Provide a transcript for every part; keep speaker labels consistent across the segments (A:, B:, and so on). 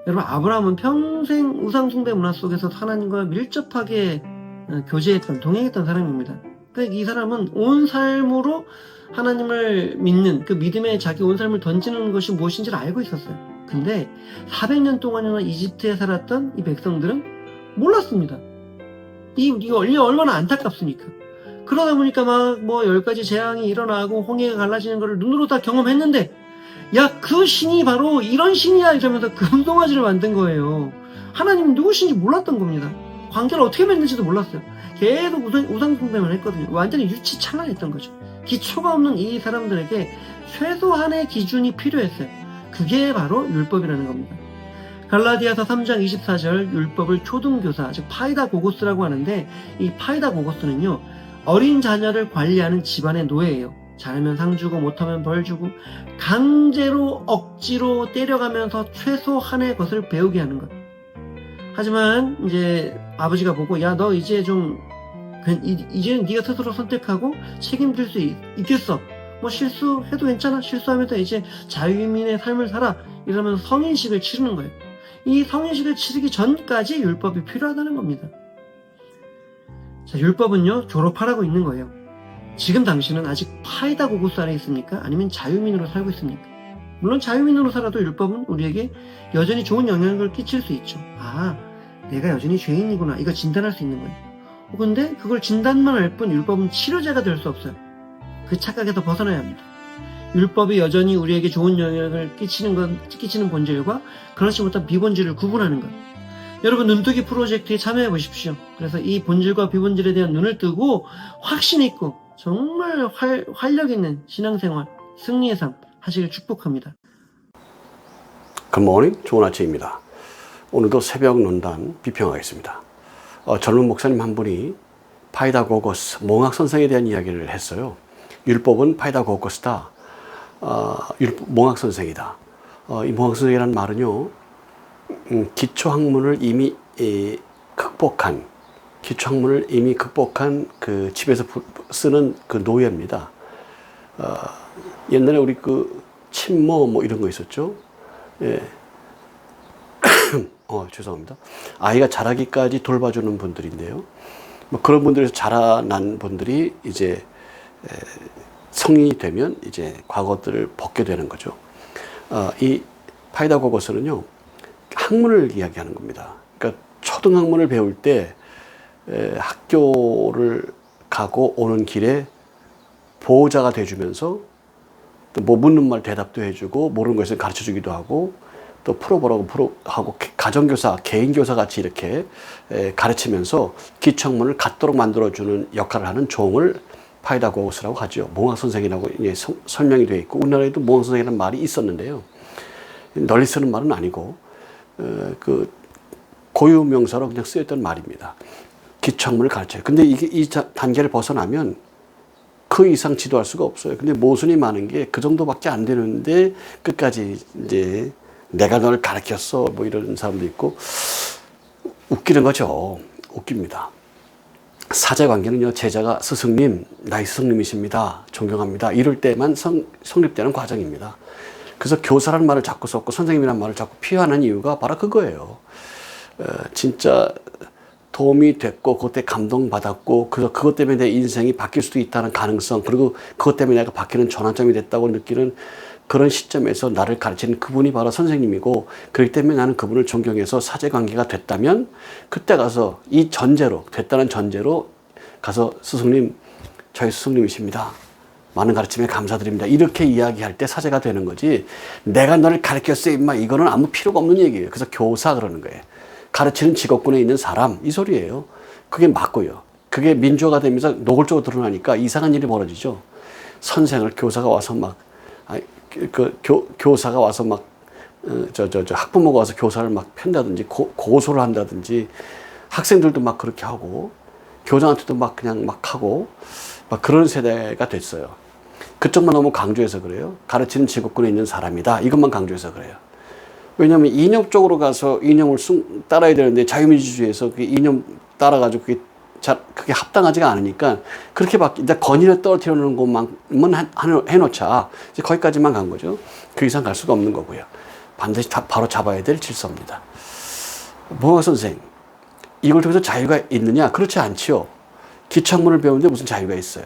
A: 여러분, 아브라함은 평생 우상숭배 문화 속에서 하나님과 밀접하게 교제했던, 동행했던 사람입니다. 그러니까 이 사람은 온 삶으로 하나님을 믿는, 그 믿음에 자기 온 삶을 던지는 것이 무엇인지를 알고 있었어요. 근데 400년 동안이나 이집트에 살았던 이 백성들은 몰랐습니다. 이거 얼마나 안타깝습니까? 그러다 보니까 막 10가지 재앙이 일어나고 홍해가 갈라지는 것을 눈으로 다 경험했는데, 야, 그 신이 바로 이런 신이야 이러면서 금송아지를 만든 거예요. 하나님 누구신지 몰랐던 겁니다. 관계를 어떻게 맺는지도 몰랐어요. 계속 우상숭배만 했거든요. 완전히 유치찬란했던 거죠. 기초가 없는 이 사람들에게 최소한의 기준이 필요했어요. 그게 바로 율법이라는 겁니다. 갈라디아서 3장 24절, 율법을 초등교사, 즉 파이다고고스라고 하는데, 이 파이다고고스는요, 어린 자녀를 관리하는 집안의 노예예요. 잘하면 상 주고 못하면 벌 주고 강제로 억지로 때려가면서 최소한의 것을 배우게 하는 것. 하지만 이제 아버지가 보고, 야, 너 이제 이제는 네가 스스로 선택하고 책임질 수 있겠어. 실수해도 괜찮아. 실수하면서 이제 자유인민의 삶을 살아. 이러면서 성인식을 치르는 거예요. 이 성인식을 치르기 전까지 율법이 필요하다는 겁니다. 자, 율법은요, 졸업하라고 있는 거예요. 지금 당신은 아직 파이다고고스 안에 있습니까? 아니면 자유민으로 살고 있습니까? 물론 자유민으로 살아도 율법은 우리에게 여전히 좋은 영향을 끼칠 수 있죠. 아, 내가 여전히 죄인이구나. 이거 진단할 수 있는 거예요. 근데 그걸 진단만 할 뿐 율법은 치료제가 될 수 없어요. 그 착각에서 벗어나야 합니다. 율법이 여전히 우리에게 좋은 영향을 끼치는 본질과 그렇지 못한 비본질을 구분하는 것. 여러분, 눈뜨기 프로젝트에 참여해 보십시오. 그래서 이 본질과 비본질에 대한 눈을 뜨고 확신 있고 정말 활력 있는 신앙생활, 승리의 삶 하시길 축복합니다.
B: 굿모닝, 좋은 아침입니다. 오늘도 새벽 논단 비평하겠습니다. 젊은 목사님 한 분이 파이다고고스, 몽학 선생에 대한 이야기를 했어요. 율법은 파이다고고스다. 몽학 선생이다. 이 몽학 선생이라는 말은요, 기초학문을 이미 극복한 그 집에서 쓰는 그 노예입니다. 옛날에 우리 그 친모 이런 거 있었죠. 예. 죄송합니다. 아이가 자라기까지 돌봐주는 분들인데요. 그런 분들에서 자라난 분들이 이제 성인이 되면 이제 과거들을 벗게 되는 거죠. 이 파이다고고스는요, 학문을 이야기하는 겁니다. 그러니까 초등학문을 배울 때 학교를 가고 오는 길에 보호자가 돼주면서 또 묻는 말 대답도 해주고 모르는 것을 가르쳐주기도 하고 또 풀어보라고 하고 가정교사, 개인교사 같이 이렇게 가르치면서 기초학문을 갖도록 만들어주는 역할을 하는 종을 파이다고고스라고 하죠. 몽학선생이라고 설명이 되어 있고 우리나라에도 몽학선생이라는 말이 있었는데요. 널리 쓰는 말은 아니고 그 고유명사로 그냥 쓰였던 말입니다. 기초학문을 가르쳐요. 근데 이 단계를 벗어나면 그 이상 지도할 수가 없어요. 근데 모순이 많은 게 그 정도밖에 안 되는데 끝까지 이제 내가 너를 가르쳤어 이런 사람도 있고 웃기는 거죠. 웃깁니다. 사제관계는요, 제자가 스승님, 나의 스승님이십니다. 존경합니다. 이럴 때만 성립되는 과정입니다. 그래서 교사라는 말을 자꾸 썼고 선생님이라는 말을 자꾸 피하는 이유가 바로 그거예요. 진짜 도움이 됐고 그때 감동받았고 그것 때문에 내 인생이 바뀔 수도 있다는 가능성, 그리고 그것 때문에 내가 바뀌는 전환점이 됐다고 느끼는 그런 시점에서 나를 가르치는 그분이 바로 선생님이고, 그렇기 때문에 나는 그분을 존경해서 사제관계가 됐다면 그때 가서 이 전제로, 됐다는 전제로 가서 스승님, 저희 스승님이십니다. 많은 가르침에 감사드립니다. 이렇게 이야기할 때 사제가 되는 거지, 내가 너를 가르쳤어 임마, 이거는 아무 필요가 없는 얘기예요. 그래서 교사 그러는 거예요. 가르치는 직업군에 있는 사람, 이 소리예요. 그게 맞고요. 그게 민주화가 되면서 노골적으로 드러나니까 이상한 일이 벌어지죠. 선생을 교사가 와서 교사가 와서 학부모가 와서 교사를 막 편다든지 고소를 한다든지, 학생들도 막 그렇게 하고 교장한테도 그냥 하고 그런 세대가 됐어요. 그쪽만 너무 강조해서 그래요. 가르치는 직업군에 있는 사람이다, 이것만 강조해서 그래요. 왜냐하면 이념 쪽으로 가서 이념을 따라야 되는데 자유민주주의에서 그 이념 따라가지고 그게 합당하지가 않으니까 그렇게 일단 건의를 떨어뜨려 놓는 것만은 해놓자. 이제 거기까지만 간 거죠. 그 이상 갈 수가 없는 거고요. 반드시 바로 잡아야 될 질서입니다. 뭐가 선생, 이걸 통해서 자유가 있느냐? 그렇지 않지요. 기초학문을 배우는데 무슨 자유가 있어요.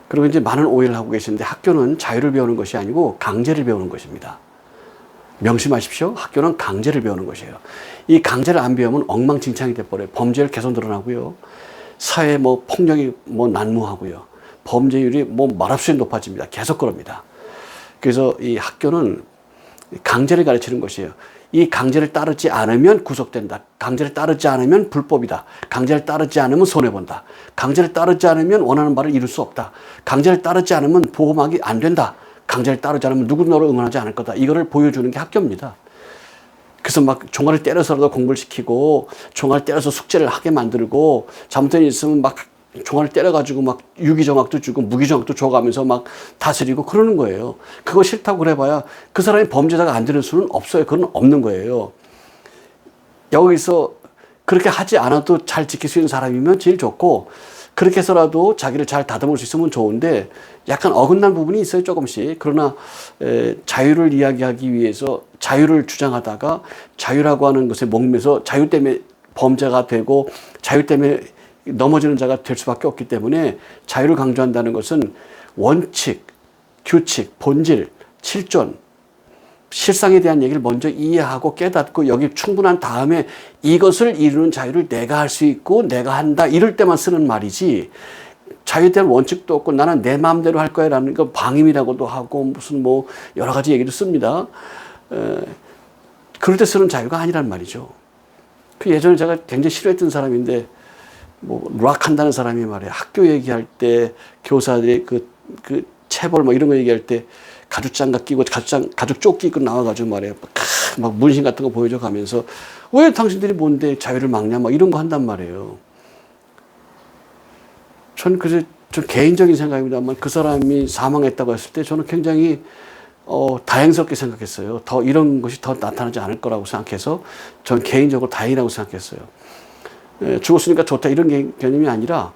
B: 그리고 이제 많은 오해를 하고 계시는데 학교는 자유를 배우는 것이 아니고 강제를 배우는 것입니다. 명심하십시오. 학교는 강제를 배우는 것이에요. 이 강제를 안 배우면 엉망진창이 돼버려요. 범죄율 계속 늘어나고요. 사회 폭력이 난무하고요. 범죄율이 말없이 높아집니다. 계속 그럽니다. 그래서 이 학교는 강제를 가르치는 것이에요. 이 강제를 따르지 않으면 구속된다. 강제를 따르지 않으면 불법이다. 강제를 따르지 않으면 손해본다. 강제를 따르지 않으면 원하는 바를 이룰 수 없다. 강제를 따르지 않으면 보호막이 안 된다. 강제를 따르지 않으면 누구도 너를 응원하지 않을 거다. 이거를 보여주는 게 학교입니다. 그래서 막 종아를 때려서라도 공부를 시키고 종아를 때려서 숙제를 하게 만들고 잘못된 일 있으면 막 종아를 때려가지고 막 유기정학도 주고 무기정학도 줘가면서 막 다스리고 그러는 거예요. 그거 싫다고 그래봐야 그 사람이 범죄자가 안 되는 수는 없어요. 그건 없는 거예요. 여기서 그렇게 하지 않아도 잘 지킬 수 있는 사람이면 제일 좋고 그렇게 해서라도 자기를 잘 다듬을 수 있으면 좋은데 약간 어긋난 부분이 있어요. 조금씩. 그러나 자유를 이야기하기 위해서 자유를 주장하다가 자유라고 하는 것에 목매서 자유 때문에 범죄가 되고 자유 때문에 넘어지는 자가 될 수밖에 없기 때문에 자유를 강조한다는 것은 원칙, 규칙, 본질, 실존, 실상에 대한 얘기를 먼저 이해하고 깨닫고 여기 충분한 다음에 이것을 이루는 자유를 내가 할 수 있고 내가 한다 이럴 때만 쓰는 말이지 자유에 대한 원칙도 없고 나는 내 마음대로 할 거야 라는 거 방임이라고도 하고 무슨 여러 가지 얘기도 씁니다. 그럴 때 쓰는 자유가 아니란 말이죠. 그 예전에 제가 굉장히 싫어했던 사람인데 락 한다는 사람이 말이야. 학교 얘기할 때 교사들이 그 체벌 이런 거 얘기할 때 가죽장갑 끼고 가죽 조끼 입고 나와가지고 말이야. 막 문신 같은 거 보여줘 가면서 왜 당신들이 뭔데 자유를 막냐 이런 거 한단 말이에요. 전 그래서 좀 개인적인 생각입니다만 그 사람이 사망했다고 했을 때 저는 굉장히 다행스럽게 생각했어요. 더 이런 것이 더 나타나지 않을 거라고 생각해서 전 개인적으로 다행이라고 생각했어요. 죽었으니까 좋다 이런 개념이 아니라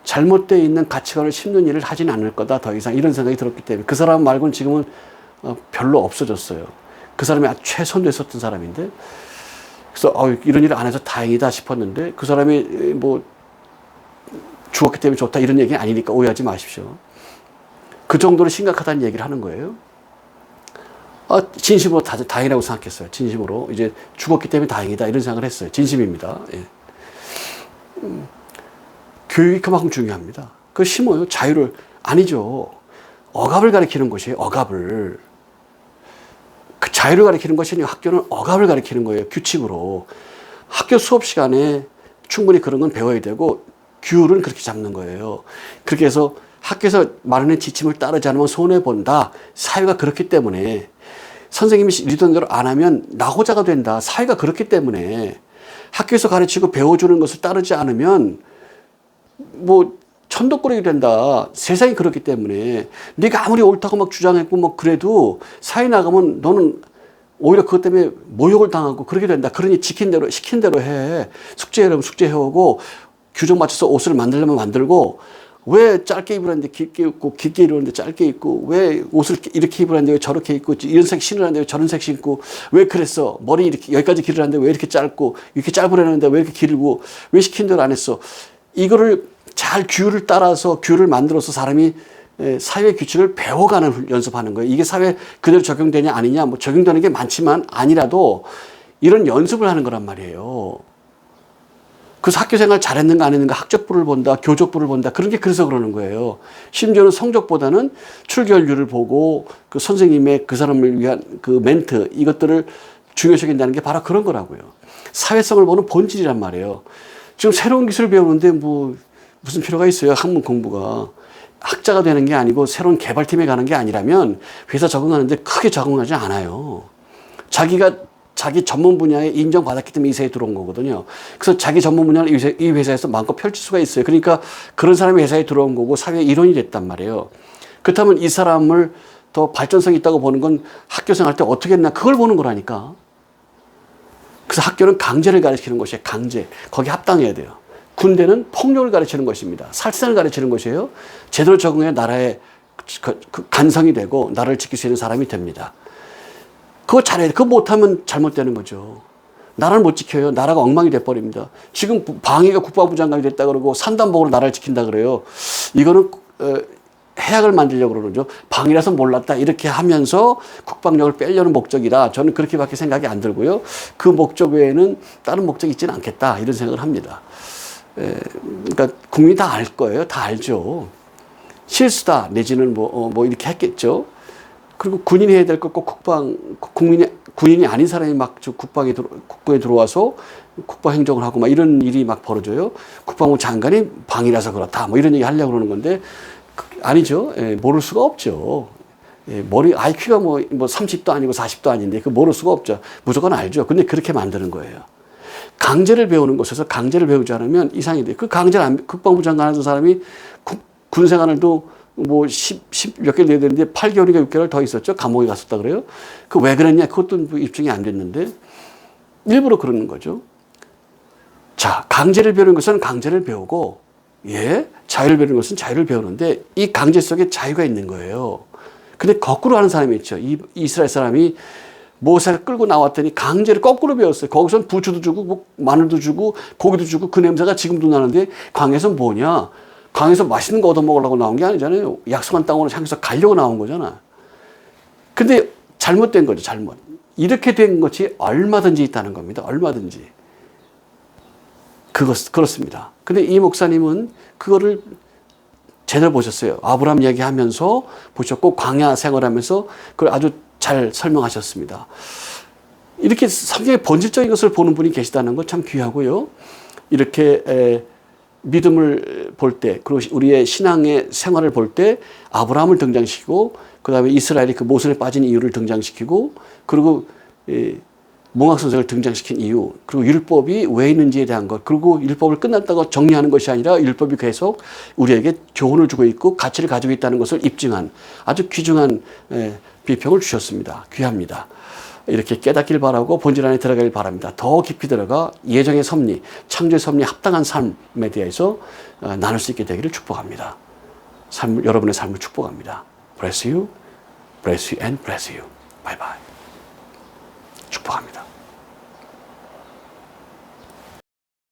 B: 잘못되어 있는 가치관을 심는 일을 하지는 않을 거다 더 이상 이런 생각이 들었기 때문에 그 사람 말고는 지금은 별로 없어졌어요. 그 사람이 아주 최선됐었던 사람인데 그래서 이런 일을 안 해서 다행이다 싶었는데 그 사람이 죽었기 때문에 좋다 이런 얘기는 아니니까 오해하지 마십시오. 그 정도로 심각하다는 얘기를 하는 거예요. 진심으로 다행이라고 생각했어요. 진심으로 이제 죽었기 때문에 다행이다 이런 생각을 했어요. 진심입니다. 예. 교육이 그만큼 중요합니다. 그거 심어요. 자유를 아니죠. 억압을 가리키는 것이에요. 억압을. 그 자유를 가리키는 것이 아니고 학교는 억압을 가리키는 거예요. 규칙으로. 학교 수업 시간에 충분히 그런 건 배워야 되고 규율은 그렇게 잡는 거예요. 그렇게 해서 학교에서 마련한 지침을 따르지 않으면 손해본다. 사회가 그렇기 때문에 선생님이 리더는 대로 안 하면 낙오자가 된다. 사회가 그렇기 때문에 학교에서 가르치고 배워주는 것을 따르지 않으면 천덕꾸러기 된다. 세상이 그렇기 때문에 네가 아무리 옳다고 막 주장했고 그래도 사회 나가면 너는 오히려 그것 때문에 모욕을 당하고 그렇게 된다. 그러니 시킨 대로 해. 숙제하려면 숙제해오고 규정 맞춰서 옷을 만들려면 만들고 왜 짧게 입으라는데 길게 입고 깊게 입으라는데 짧게 입고 왜 옷을 이렇게 입으라는데 왜 저렇게 입고 이런 색 신으라는데 왜 저런 색 신고 왜 그랬어 머리 이렇게 여기까지 기르라는데 왜 이렇게 짧고 이렇게 짧으라는데 왜 이렇게 길고 왜 시킨 대로 안 했어 이거를 잘 규율을 따라서 규율을 만들어서 사람이 사회 규칙을 배워가는 연습하는 거예요. 이게 사회 그대로 적용되냐 아니냐 적용되는 게 많지만 아니라도 이런 연습을 하는 거란 말이에요. 그래서 학교 생활 잘했는가 안 했는가 학적부를 본다, 교적부를 본다. 그런 게 그래서 그러는 거예요. 심지어는 성적보다는 출결률을 보고 그 선생님의 그 사람을 위한 그 멘트 이것들을 중요시한다는 게 바로 그런 거라고요. 사회성을 보는 본질이란 말이에요. 지금 새로운 기술 배우는데 무슨 필요가 있어요. 학문 공부가. 학자가 되는 게 아니고 새로운 개발팀에 가는 게 아니라면 회사 적응하는데 크게 적응하지 않아요. 자기 전문 분야에 인정받았기 때문에 이 회사에 들어온 거거든요. 그래서 자기 전문 분야를 이 회사에서 마음껏 펼칠 수가 있어요. 그러니까 그런 사람이 회사에 들어온 거고 사회의 일원이 됐단 말이에요. 그렇다면 이 사람을 더 발전성이 있다고 보는 건 학교 생활 때 어떻게 했나 그걸 보는 거라니까. 그래서 학교는 강제를 가르치는 것이에요. 강제. 거기 합당해야 돼요. 군대는 폭력을 가르치는 것입니다. 살생을 가르치는 것이에요. 제대로 적응해 나라의 간성이 되고 나라를 지킬 수 있는 사람이 됩니다. 그거 잘해야 돼. 그거 못하면 잘못되는 거죠. 나라를 못 지켜요. 나라가 엉망이 돼버립니다. 지금 방위가 국방부 장관이 됐다 그러고 산단복으로 나라를 지킨다 그래요. 이거는 해악을 만들려고 그러죠. 방이라서 몰랐다 이렇게 하면서 국방력을 빼려는 목적이다. 저는 그렇게밖에 생각이 안 들고요. 그 목적 외에는 다른 목적이 있지는 않겠다 이런 생각을 합니다. 그러니까 국민이 다 알 거예요. 다 알죠. 실수다 내지는 뭐 이렇게 했겠죠. 그리고 군인이 해야 될 거 꼭 군인이 아닌 사람이 막 국방에 들어와서 국방 행정을 하고 막 이런 일이 막 벌어져요. 국방부 장관이 방이라서 그렇다 뭐 이런 얘기 하려고 그러는 건데 아니죠. 모를 수가 없죠. 머리 IQ가 뭐 30도 아니고 40도 아닌데 그 모를 수가 없죠. 무조건 알죠. 근데 그렇게 만드는 거예요. 강제를 배우는 곳에서 강제를 배우지 않으면 이상이 돼요. 그 강제를 국방부 장관 하던 사람이 군 생활도 뭐 10 몇 개월 돼야 되는데 8개월인가 6개월 더 있었죠. 감옥에 갔었다 그래요. 그 왜 그랬냐? 그것도 입증이 안 됐는데 일부러 그러는 거죠. 자, 강제를 배우는 것은 강제를 배우고 자유를 배우는 것은 자유를 배우는데 이 강제 속에 자유가 있는 거예요. 근데 거꾸로 하는 사람이 있죠. 이스라엘 사람이 모세를 끌고 나왔더니 강제를 거꾸로 배웠어요. 거기선 부추도 주고 뭐 마늘도 주고 고기도 주고 그 냄새가 지금도 나는데 광야에서 뭐냐? 광야에서 맛있는 거 얻어먹으려고 나온 게 아니잖아요. 약속한 땅으로 향해서 가려고 나온 거잖아. 근데 잘못된 거죠. 잘못. 이렇게 된 것이 얼마든지 있다는 겁니다. 얼마든지. 그렇습니다. 근데 이 목사님은 그거를 제대로 보셨어요. 아브라함 이야기하면서 보셨고 광야 생활하면서 그걸 아주 잘 설명하셨습니다. 이렇게 성경의 본질적인 것을 보는 분이 계시다는 건 참 귀하고요. 이렇게 믿음을 볼 때, 그리고 우리의 신앙의 생활을 볼 때 아브라함을 등장시키고, 그 다음에 이스라엘이 그 모순에 빠진 이유를 등장시키고, 그리고 몽학선생을 등장시킨 이유, 그리고 율법이 왜 있는지에 대한 것, 그리고 율법을 끝났다고 정리하는 것이 아니라 율법이 계속 우리에게 교훈을 주고 있고 가치를 가지고 있다는 것을 입증한 아주 귀중한 비평을 주셨습니다. 귀합니다. 이렇게 깨닫길 바라고 본질 안에 들어가길 바랍니다. 더 깊이 들어가 예정의 섭리, 창조의 섭리에 합당한 삶에 대해서 나눌 수 있게 되기를 축복합니다. 여러분의 삶을 축복합니다. Bless you, bless you and bless you. Bye bye. 축복합니다.